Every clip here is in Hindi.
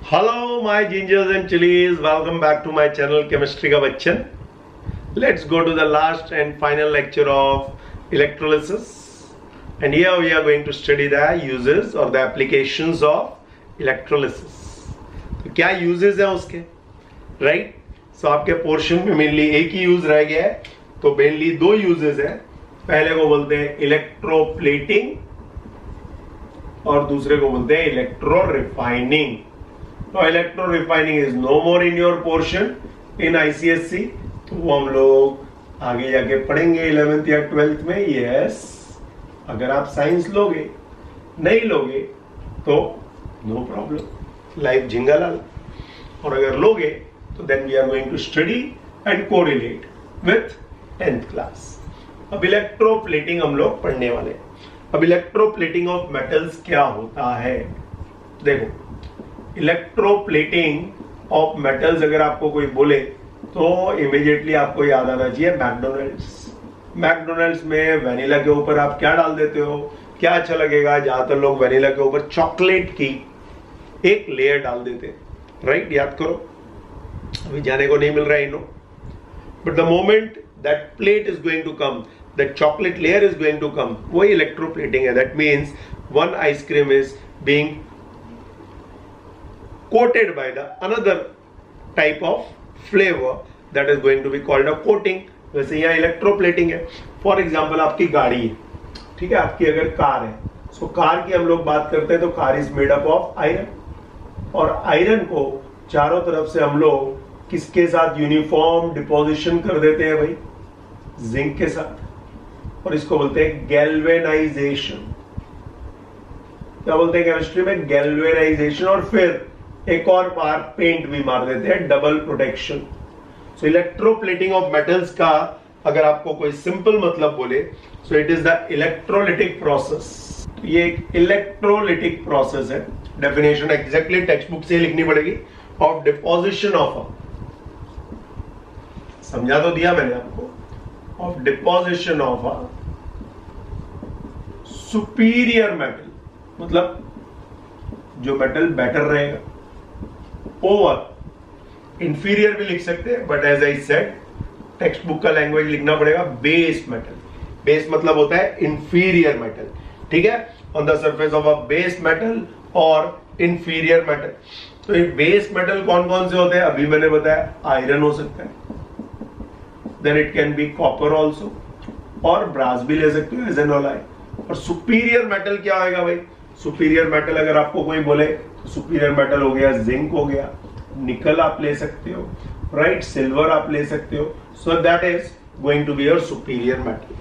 Hello my gingers and chilies, welcome back to my channel Chemistry का Bachchan. Let's go to the last and final lecture of electrolysis, and here we are going to study the uses or the applications of electrolysis. तो क्या uses हैं उसके, right? So आपके portion में mainly एक ही use रह गया है, तो mainly दो uses हैं. पहले को बोलते हैं electroplating और दूसरे को बोलते हैं electro refining. तो electro refining is no more in your portion in ICSC, तो वो हम लोग आगे जाके पढ़ेंगे 11th या 12th में. यस, अगर आप साइंस लोगे, नहीं लोगे तो नो प्रॉब्लम, लाइफ झिंगालाल. और अगर लोगे तो then we are going to study and correlate with 10th class. अब इलेक्ट्रोप्लेटिंग हम लोग पढ़ने वाले हैं. अब इलेक्ट्रोप्लेटिंग ऑफ मेटल्स क्या होता है, देखो. इलेक्ट्रोप्लेटिंग ऑफ मेटल्स अगर आपको कोई बोले तो इमीडिएटली आपको याद आना चाहिए मैकडोनल्ड्स. मैकडोनल्ड्स में वेनिला के ऊपर आप क्या डाल देते हो, क्या अच्छा लगेगा? ज्यादातर लोग वेनिला के ऊपर चॉकलेट की एक लेयर डाल देते हैं, राइट? याद करो, अभी जाने को नहीं मिल रहा है no, but the moment that plate is going to come, that chocolate layer is going to come, वही इलेक्ट्रोप्लेटिंग है. That means one ice cream is being coated by the another type of flavor that is going to be called a coating. वैसे यहाँ इलेक्ट्रोप्लेटिंग है. फॉर एग्जाम्पल आपकी गाड़ी है, ठीक है, आपकी अगर कार है, सो कार की हम लोग बात करते हैं तो car is made up of iron, और आयरन को चारों तरफ से हम लोग किसके साथ यूनिफॉर्म डिपोजिशन कर देते हैं भाई? जिंक के साथ, और इसको बोलते हैं गैल्वेनाइजेशन. क्या बोलते हैं केमिस्ट्री में? गैल्वेनाइजेशन. और फिर एक और बार पेंट भी मार देते हैं, double protection. So electroplating of metals का अगर आपको कोई सिंपल मतलब बोले, so it is the electrolytic process. ये एक इलेक्ट्रोलिटिक प्रोसेस है. डेफिनेशन एग्जैक्टली टेक्स्ट बुक से लिखनी पड़ेगी. ऑफ डिपोजिशन ऑफ अ, समझा तो दिया मैंने आपको, of deposition of a superior metal, मतलब जो मेटल बेटर रहेगा, ओवर. इंफीरियर भी लिख सकते हैं, but as I said textbook का लैंग्वेज लिखना पड़ेगा बेस मेटल. बेस मतलब होता है इंफीरियर मेटल, ठीक है? On the surface of a base metal और इंफीरियर मेटल. तो ये बेस मेटल कौन कौन से होते हैं? अभी मैंने बताया आयरन हो सकता है, then it can be copper also, और ब्रास भी ले सकते हो एज एन ऑलाई. और सुपीरियर मेटल क्या होगा भाई? सुपीरियर मेटल अगर आपको कोई बोले तो सुपीरियर मेटल हो गया जिंक, हो गया निकल, आप ले सकते हो, राइट? सिल्वर आप ले सकते हो. So that is going to be your superior metal.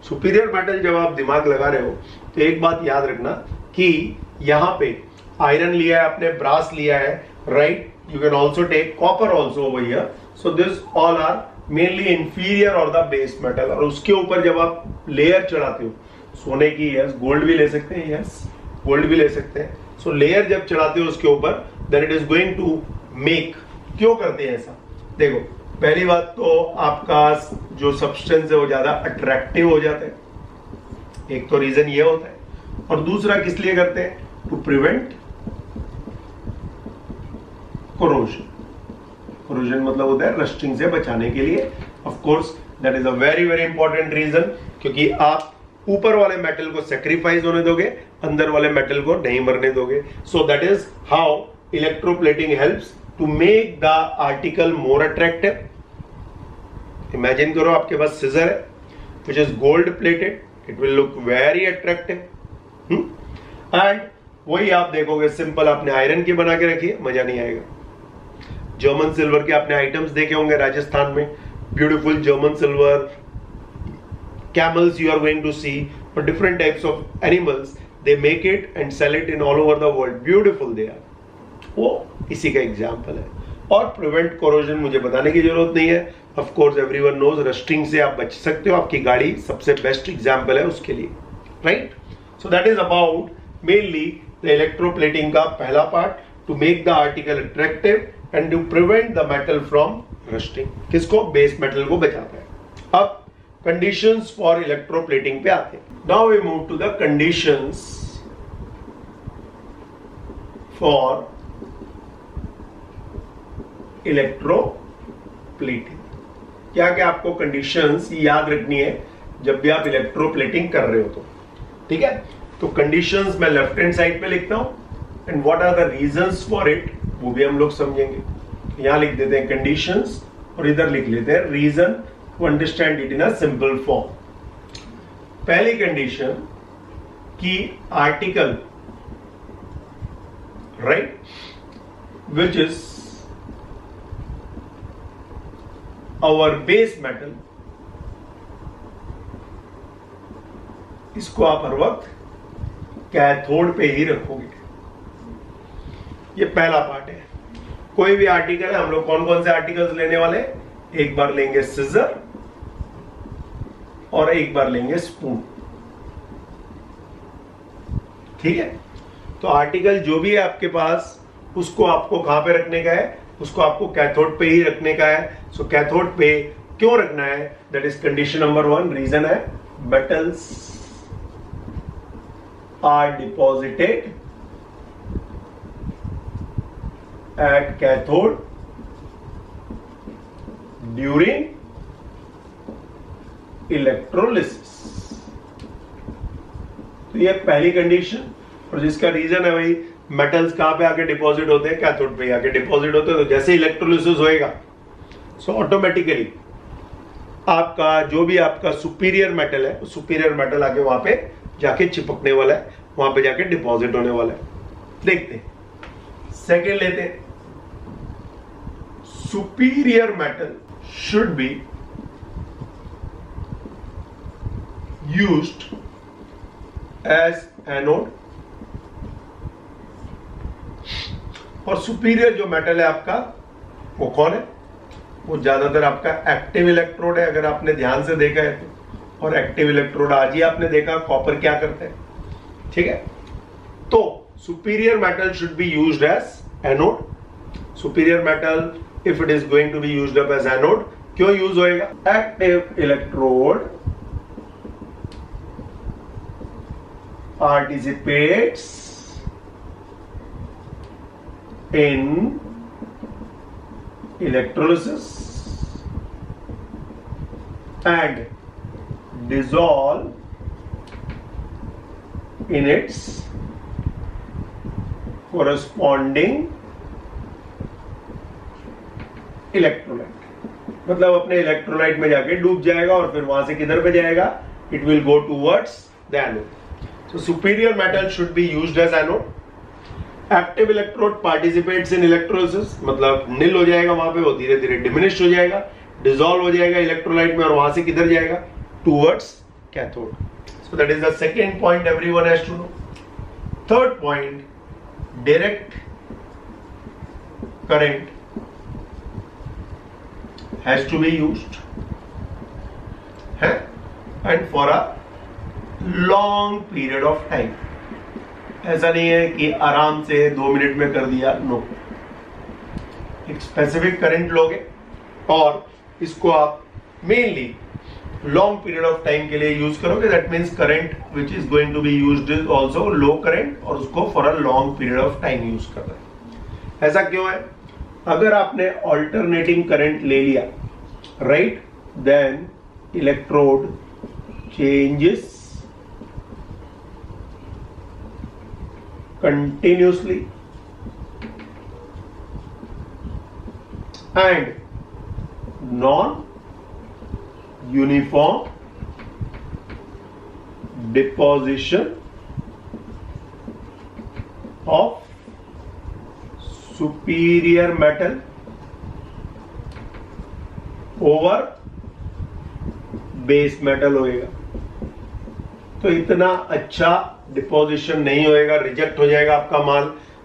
Superior metal जब आप दिमाग लगा रहे हो तो एक बात याद रखना कि यहाँ पे आयरन लिया है आपने, ब्रास लिया है, right? You can also take copper also over here. So this all are mainly inferior और द बेस मेटल. और उसके ऊपर जब आप लेयर चढ़ाते हो सोने की, यस, गोल्ड भी ले सकते हैं, यस, गोल्ड भी ले सकते हैं. सो लेयर जब चढ़ाते हो उसके ऊपर, then it is going to make. क्यों करते हैं ऐसा? देखो, पहली बात तो आपका जो सब्सटेंस है वो ज्यादा अट्रैक्टिव हो जाता है, एक तो रीजन ये होता है. और दूसरा किस लिए करते हैं? To prevent corrosion. कोरोजन मतलब होता है रस्टिंग से बचाने के लिए. Of course that is a very very important reason, क्योंकि आप ऊपर वाले मेटल को सेक्रीफाइस होने दोगे, अंदर वाले मेटल को नहीं मरने दोगे. So that is how electroplating helps to make the article more attractive. Imagine करो आपके पास सिजर है which is gold plated, it will look very attractive. And वही आप देखोगे सिंपल आपने आयरन की बना के रखी है, मजा नहीं आएगा. जर्मन सिल्वर के आपने आइटम्स देखे होंगे राजस्थान में, beautiful German silver, camels you are going to see, or different types of animals, they make it and sell it in all over the world. Beautiful they are. वो इसी का एग्जाम्पल है. और प्रिवेंट कोरोजन मुझे बताने की जरूरत नहीं है. Of course everyone knows, rusting से आप बच सकते हो. आपकी गाड़ी सबसे बेस्ट एग्जाम्पल है उसके लिए, right? So that is about mainly the electroplating का पहला part, to make the article attractive and to prevent the metal from rusting. किसको? बेस मेटल को बचाता है. अब कंडीशंस फॉर इलेक्ट्रोप्लेटिंग पे आते हैं. Now we move to the conditions for electroplating. क्या क्या आपको कंडीशंस याद रखनी है जब भी आप इलेक्ट्रोप्लेटिंग कर रहे हो तो, ठीक है। तो कंडीशंस मैं लेफ्ट हैंड साइड पे लिखता हूं and what are the reasons for it वो भी हम लोग समझेंगे। यहां लिख देते हैं कंडीशंस और इधर लिख लेते हैं reason to understand it in a simple form. पहली कंडीशन की article, right, which is our base metal, इसको आप हर वक्त कैथोड पे ही रखोगे। ये पहला पार्ट है। कोई भी आर्टिकल है, हम लोग कौन कौन से आर्टिकल्स लेने वाले, एक बार लेंगे सिजर और एक बार लेंगे स्पून, ठीक है। तो आर्टिकल जो भी है आपके पास उसको आपको कहां पे रखने का है, उसको आपको कैथोड पे ही रखने का है। सो कैथोड पे क्यों रखना है, that is condition number 1। Reason है metals are deposited at cathode during electrolysis। तो ये पहली कंडीशन, और जिसका रीजन है भाई मेटल्स कहां पे आके डिपॉजिट होते हैं, कैथोड पे आके डिपॉजिट होते हैं। तो जैसे इलेक्ट्रोलिसिस होएगा सो ऑटोमेटिकली आपका जो भी आपका सुपीरियर मेटल है, सुपीरियर मेटल आके वहां पे जाके चिपकने वाला है, वहां पे जाके डिपॉजिट होने वाला है। देखते हैं सेकेंड लेते हैं। Superior metal should be used as anode, और सुपीरियर जो मेटल है आपका वो कौन है, वो ज्यादातर आपका एक्टिव इलेक्ट्रोड है, अगर आपने ध्यान से देखा है तो। और एक्टिव इलेक्ट्रोड आज ही आपने देखा कॉपर क्या करते हैं, ठीक है। तो superior metal should be used as anode. Superior metal if it is going to be used up as anode, क्यों यूज होएगा, active electrode participates in electrolysis and dissolve in its corresponding electrolyte। मतलब अपने इलेक्ट्रोलाइट में जाके डूब जाएगा और फिर वहां से किधर पे जाएगा, it will go towards the anode. So superior metal should be used as anode. Active electrode participates in electrolysis, मतलब निल हो जाएगा वहां पे, वो धीरे धीरे डिमिनिश हो जाएगा, डिसॉल्व हो जाएगा इलेक्ट्रोलाइट में, और वहां से किधर जाएगा, towards cathode. So that is the second point everyone has to know. Third point, direct current has to be used है, and for a long period of time। ऐसा नहीं है कि आराम से 2 मिनट में कर दिया, नो। एक स्पेसिफिक करंट लोगे और इसको आप mainly long period of time के लिए यूज करोगे। That means current which is going to be used is also low current, और उसको for a long period of time use करना है। ऐसा क्यों है, अगर आपने ऑल्टरनेटिंग करंट ले लिया, right, then electrode changes continuously and non-uniform deposition of superior metal over base metal होएगा। तो इतना अच्छा डिपोजिशन नहीं होएगा, रिजेक्ट हो जाएगा आपका माल,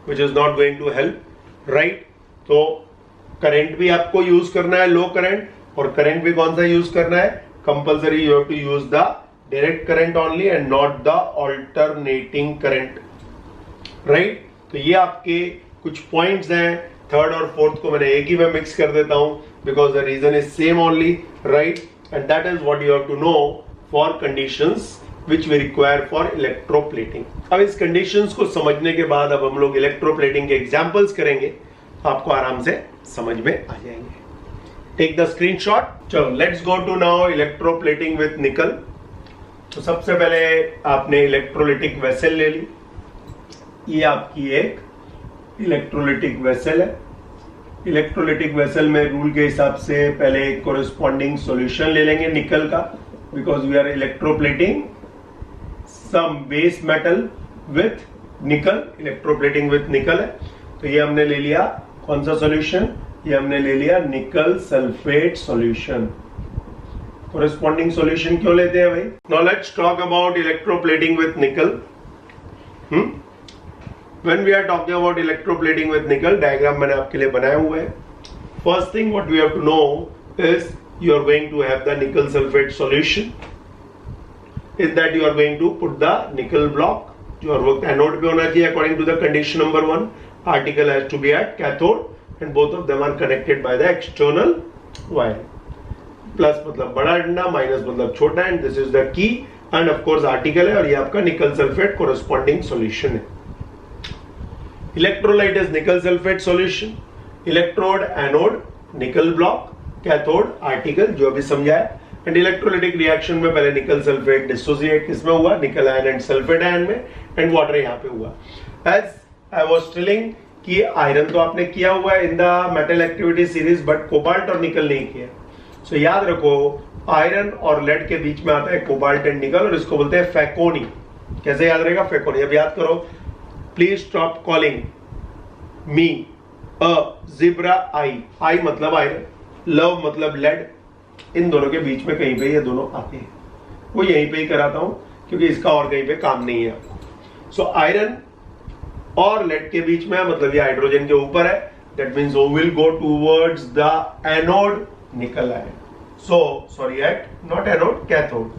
which is not going to help, right. तो करंट भी आपको यूज करना है लो करंट, और करंट भी कौन सा यूज करना है, compulsory you have to use the direct current only and not the alternating current, right. तो ये आपके कुछ पॉइंट्स हैं। थर्ड और फोर्थ को मैंने एक ही में मिक्स कर देता हूं because the reason is same only, right, and that is what you have to know for conditions which we require for electroplating। अब इस कंडीशंस को समझने के बाद अब हम लोग इलेक्ट्रोप्लेटिंग के एग्जांपल्स करेंगे। आपको आराम से समझ में आ जाएंगे। Take the screenshot. चलो let's go to now electroplating with nickel. तो सबसे पहले आपने इलेक्ट्रोलिटिक वेसल ले ली। ये आपकी एक इलेक्ट्रोलिटिक वेसल है। इलेक्ट्रोलिटिक वेसल में रूल के हिसाब से पहले एक कोरिस्पॉन्डिंग सॉल्यूशन ले लेंगे निकल का, because we are electroplating some base metal with nickel. Electroplating with nickel है, तो ये हमने ले लिया कौन सा सॉल्यूशन, ये हमने ले लिया निकल सल्फेट सॉल्यूशन। कोरिस्पॉन्डिंग सॉल्यूशन क्यों लेते हैं भाई? Now let's talk about electroplating with निकल। When we are talking about electroplating with nickel, diagram मैंने आपके लिए बनाया हुआ है। First thing what we have to know is you are going to have the nickel sulfate solution. In that you are going to put the nickel block. जो वर्क एनोड पे होना चाहिए according to the condition number 1. Particle has to be at cathode and both of them are connected by the external wire. Plus मतलब बड़ा डंडा, माइनस मतलब छोटा, and this is the key and of course article है और ये आपका nickel sulfate corresponding solution है। Electrolyte is nickel sulfate solution, electrode anode nickel block, cathode article जो अभी समझाया, and electrolytic reaction में पहले nickel sulfate dissociate किसमें हुआ, nickel ion and sulfate ion में, and water यहाँ पे हुआ। As I was telling कि आयरन तो आपने किया हुआ है in the metal activity series, but cobalt और निकल नहीं किया। So याद रखो आयरन और लेड के बीच में आता है कोबाल्ट एंड निकल और इसको बोलते हैं फैकोनी। कैसे याद रहेगा फैकोनी? अब याद करो, please stop calling me a zebra I. I मतलब आयरन, लव मतलब लेड, इन दोनों के बीच में कहीं पे ये दोनों आते हैं। वो यहीं पे ही कराता हूं क्योंकि इसका और कहीं पे काम नहीं है आपको। सो आयरन और लेड के बीच में मतलब ये हाइड्रोजन के ऊपर है, दैट मींस वो will go towards the anode nickel ion. So sorry at not anode, cathode.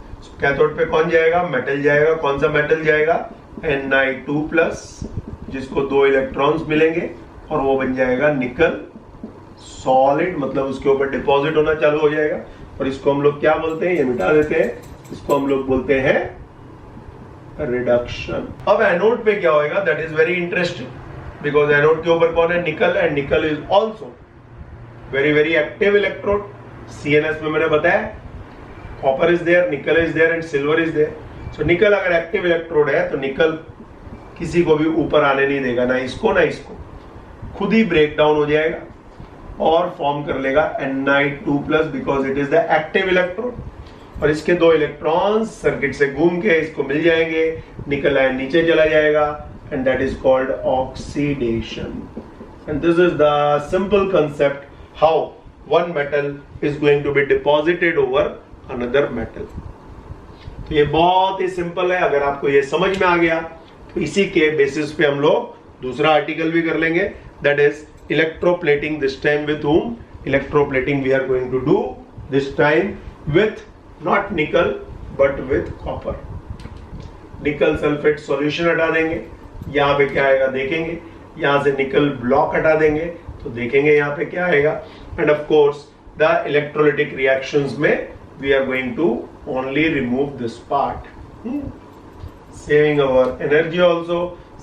Cathode पे कौन जाएगा? मेटल जाएगा। कौन सा मेटल जाएगा? Ni2+, जिसको 2 इलेक्ट्रॉन्स मिलेंगे और वो बन जाएगा निकल सॉलिड, मतलब उसके ऊपर डिपॉजिट होना चालू हो जाएगा। और इसको हम लोग क्या बोलते हैं? ये मिटा देते हैं, इसको हम लोग बोलते हैं रिडक्शन। अब एनोड पे क्या होएगा? That is very interesting, because anode के ऊपर कौन है? Nickel, and nickel is also very very active electrode. CNS में मैंने बताया copper is there, nickel is there and silver is there. So nickel अगर एक्टिव इलेक्ट्रोड है तो निकल किसी को भी ऊपर आने नहीं देगा, ना इसको ना इसको, खुद ही ब्रेक डाउन हो जाएगा और फॉर्म कर लेगा Ni2+, because it is the active electrode. और इसके 2 इलेक्ट्रॉन्स सर्किट से घूम के इसको मिल जाएंगे, निकल आयन नीचे चला जाएगा, and that is called oxidation. And this is the simple concept how one metal is going to be deposited over another metal. तो ये बहुत ही सिंपल है। अगर आपको ये समझ में आ गया तो इसी के बेसिस पे हम लोग दूसरा आर्टिकल भी कर लेंगे, that is electroplating. This time with whom? Electroplating we are going to do this time with not nickel but with copper. Nickel sulphate solution हटा देंगे, यहां पे क्या आएगा देखेंगे। यहां से निकल ब्लॉक हटा देंगे तो देखेंगे यहां पे क्या आएगा। End of course the electrolytic reactions में we are going to only remove this part, saving our energy also,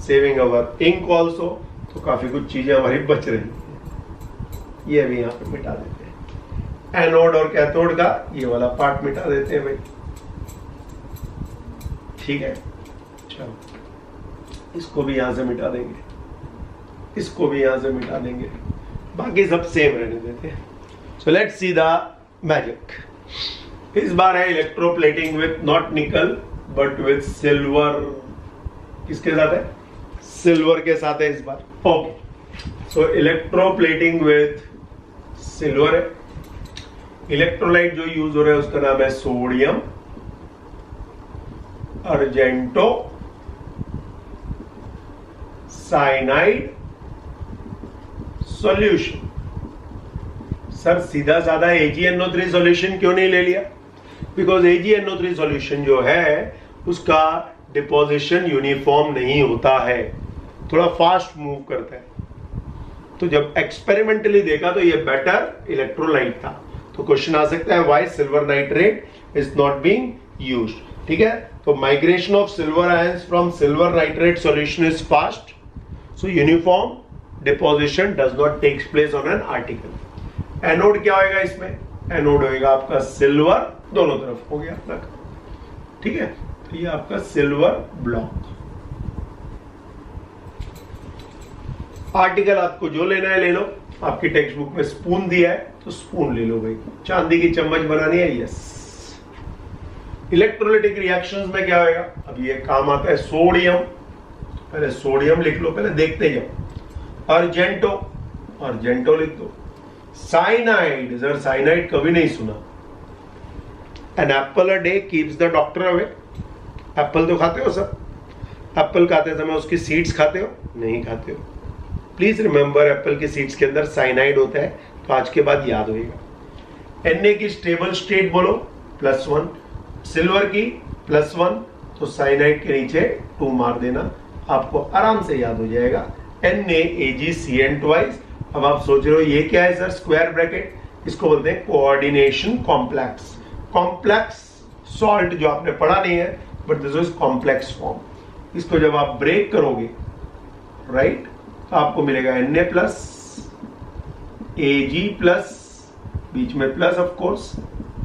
saving our ink also। तो काफी कुछ चीजें हमारी बच रही हैं। ये भी यहाँ पे मिटा देते हैं। एनोड और कैथोड का ये वाला पार्ट मिटा देते हैं भाई, ठीक है। चलो इसको भी यहां से मिटा देंगे, इसको भी यहां से मिटा देंगे, बाकी सब सेम रहने देते हैं। So let's see the magic. इस बार है electroplating with not nickel but with silver. किसके साथ है? सिल्वर के साथ है इस बार। Okay, so electroplating with silver है। इलेक्ट्रोलाइट जो यूज हो रहा है उसका नाम है sodium argento cyanide solution. Sir सीधा साधा AgNO3 सॉल्यूशन क्यों नहीं ले लिया? बिकॉज AgNO3 सॉल्यूशन जो है उसका डिपोजिशन यूनिफॉर्म नहीं होता है, थोड़ा फास्ट मूव करता है। तो जब एक्सपेरिमेंटली देखा तो ये बेटर इलेक्ट्रोलाइट था। तो क्वेश्चन आ सकता है why silver nitrate is not being used. ठीक है, तो migration of silver ions from silver nitrate solution is fast, so uniform deposition does not takes place on an article. Anode क्या होगा इसमें? एनोड होगा आपका सिल्वर, दोनों तरफ हो गया अपना, ठीक है। तो ये आपका सिल्वर ब्लॉक। आर्टिकल आपको जो लेना है ले लो। आपकी टेक्स्ट बुक में स्पून दिया है तो स्पून ले लो भाई। चांदी की चम्मच बनानी है, यस। इलेक्ट्रोलाइटिक रिएक्शंस में क्या होगा? अब ये काम आता है सोडियम, पहले सोडियम लिख लो, पहले देखते जाओ। अर्जेंटो, अर्जेंटो लिख दो। साइनाइड, सर साइनाइड कभी नहीं सुना। An apple a day keeps the doctor away. Apple तो खाते हो सब? एप्पल खाते समय उसकी सीड्स खाते हो? नहीं खाते हो। प्लीज रिमेंबर, एप्पल की सीड्स के अंदर साइनाइड होता है, तो आज के बाद याद होगा। Na की स्टेबल स्टेट बोलो +1, सिल्वर की +1, तो साइनाइड के नीचे 2 मार देना, आपको आराम से याद हो जाएगा। NaAgCN twice. अब आप सोच रहे हो ये क्या है सर? स्क्वायर ब्रैकेट, इसको बोलते हैं कोऑर्डिनेशन कॉम्प्लेक्स। कॉम्प्लेक्स सॉल्ट जो आपने पढ़ा नहीं है, but this is complex form. इसको जब आप ब्रेक करोगे, राइट, तो आपको मिलेगा Na प्लस Ag प्लस, बीच में plus of course,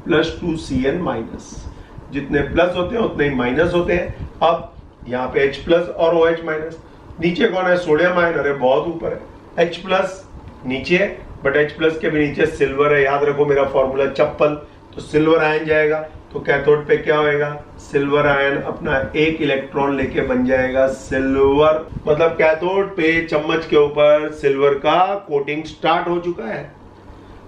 +2Cn minus. जितने प्लस होते हैं उतने ही माइनस होते हैं। अब यहाँ पे H प्लस और OH माइनस। नीचे कौन है? Sodium ion. अरे बहुत ऊपर है। H प्लस नीचे है, बट H प्लस के भी नीचे सिल्वर है। याद रखो मेरा फॉर्मूला चप्पल, तो सिल्वर आयन जाएगा, तो कैथोड पे क्या होएगा? सिल्वर आयन अपना एक इलेक्ट्रॉन लेके बन जाएगा सिल्वर। मतलब कैथोड पे चम्मच के ऊपर सिल्वर का कोटिंग स्टार्ट हो चुका है।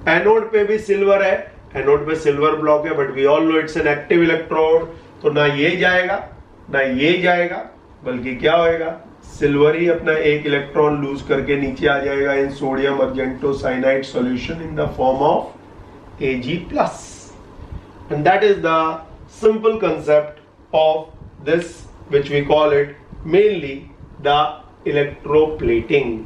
एनोड पे भी सिल्वर है, एनोड पे सिल्वर ब्लॉक है, but we all know it's an active electrode, तो ना ये जाएगा ना ये जाएगा, बल्कि क्या होएगा? सिल्वर ही अपना एक इलेक्ट्रॉन लूज करके नीचे आ जाएगा in sodium argento cyanide solution in the form of Ag+. And that is the simple concept of this, which we call it mainly the electroplating.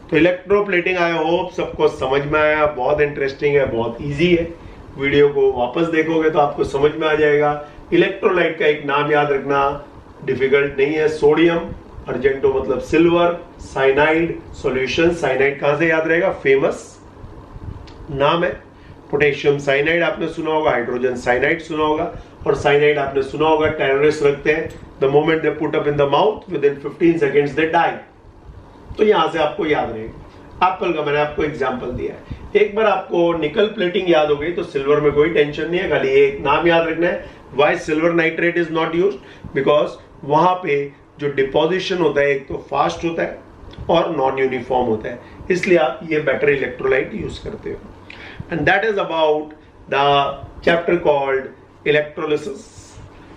तो इलेक्ट्रोप्लेटिंग आई होप सबको समझ में आया। बहुत इंटरेस्टिंग है, बहुत इजी है। वीडियो को वापस देखोगे तो आपको समझ में आ जाएगा। इलेक्ट्रोलाइट का एक नाम याद रखना डिफिकल्ट नहीं है, सोडियम, अर्जेंटो मतलब सिल्वर, साइनाइड सॉल्यूशन। साइनाइड कहां से याद रहेगा? फेमस नाम है। पोटेशियम साइनाइड आपने सुना होगा, हाइड्रोजन साइनाइड सुना होगा, और साइनाइड आपने सुना होगा टेररिस्ट रखते हैं, the moment they put up in the mouth within 15 seconds they die. तो यहां से आपको याद रहेगा। एप्पल का मैंने आपको एग्जांपल दिया है। एक बार आपको निकल प्लेटिंग याद हो गई तो सिल्वर में कोई टेंशन नहीं है, खाली एक नाम याद रखना है, why silver nitrate is not used, because वहां पे जो डिपोजिशन होता है एक तो फास्ट होता है और नॉन यूनिफॉर्म होता है, इसलिए आप ये बेटर इलेक्ट्रोलाइट यूज करते हो। And that is about the chapter called electrolysis.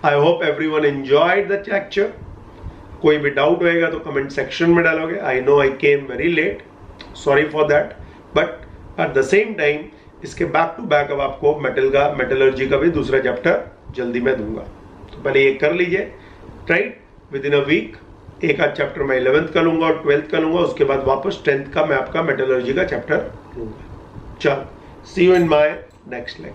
I hope everyone enjoyed the lecture. कोई भी डाउट होएगा तो कमेंट सेक्शन में डालोगे। I know I came very late, sorry for that, but at the same time इसके बैक टू बैक अब आपको मेटलर्जी का भी दूसरा चैप्टर जल्दी मैं दूंगा, तो पहले ये कर लीजिए, right, within a week. एक आध चैप्टर मैं 11th का लूंगा और 12th का लूंगा, उसके बाद वापस 10th का मैं आपका मेटलर्जी का चैप्टर लूंगा। चलो, see you in my next lecture.